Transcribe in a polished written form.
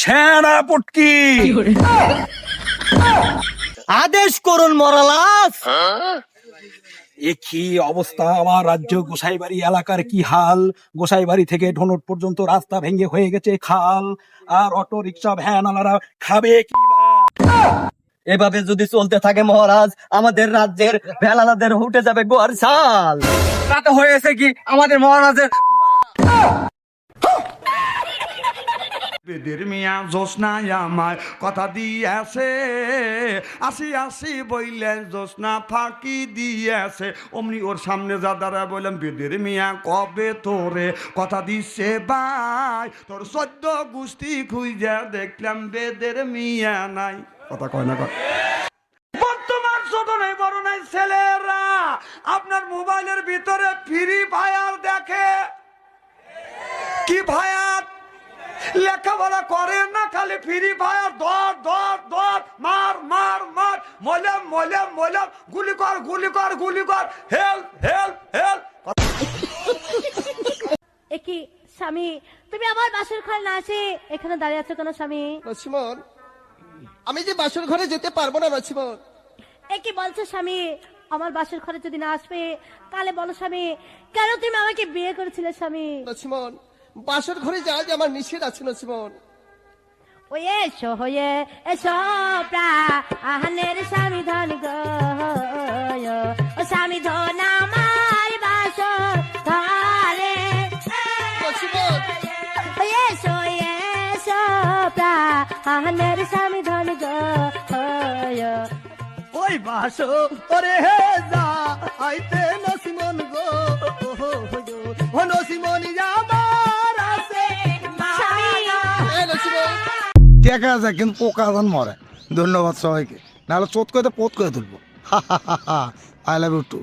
সেনাপতি আদেশ করুন মরালাস। এ কি অবস্থা আমার রাজ্য! গোসাইবাড়ি এলাকার কি হাল! গোসাইবাড়ি থেকে ধনুট পর্যন্ত রাস্তা ভেঙে হয়ে গেছে খাল। আর অটো রিক্সা ভ্যান আলারা খাবে কি বা? এভাবে যদি চলতে থাকে মহারাজ, আমাদের রাজ্যের ভেলালাদের উঠে যাবে গোয়ার ছাল। তাতে হয়েছে কি আমাদের মহারাজের? বেদের মিয়া জোসনাই আমায় কথা দিয়েছে, আসি আসি বইলে জোসনা ফাঁকি দিয়েছে। অমনি ওর সামনে যা দাঁড়া বললাম, বেদের মিয়া কবে তোরে কথা দিচ্ছে ভাই? তোর 14 গোষ্ঠী খুঁজে দেখলাম বেদের মিয়া নাই। কথা কয় না কয়? বর্তমান ছোট নাই বড় নাই ছেলেরা আপনার মোবাইলের ভিতরে ফ্রি ফায়ার দেখে। কি ফায়ার? লেখাপড়া করেন না, খালি ফ্রি ফায়ার, ধর ধর ধর, মার মার মার, মলম মলম মলম, গুলি কর গুলি কর গুলি কর, হেল্প হেল্প হেল্প। একই স্বামী, তুমি আমার বাসর ঘর না আসে এখানে দাঁড়িয়ে আছো কেন স্বামী? লক্ষ্মণ, আমি যে বাসর ঘরে যেতে পারবো না লক্ষ্মণ। একই বলছো স্বামী, আমার বাসর ঘরে যদি না আসবে কালে বলো স্বামী, কেন তুমি আমাকে বিয়ে করেছিলে স্বামী? লক্ষ্মণ, বাসর ঘরে যাওয়া যে আমার নিষেধ আছে লক্ষ্মণ। ওই এসো হয়ে এসো প্রাণের স্বামী ধন গো, ও স্বামী ধন আমার বাসর ঘরে। লক্ষ্মণ, ওই এসো এসো প্রাণের স্বামী ধন গো, ওই বাসো ওরে হে যা আইতে নসিমন গো, ও নসিমন আমার আছে এ লক্ষ্মণ। দেখা যায় কিন্তু পোকা এখন মরে। ধন্যবাদ সবাইকে, নাহলে চোট করে পোত করে তুলবো। I love you two.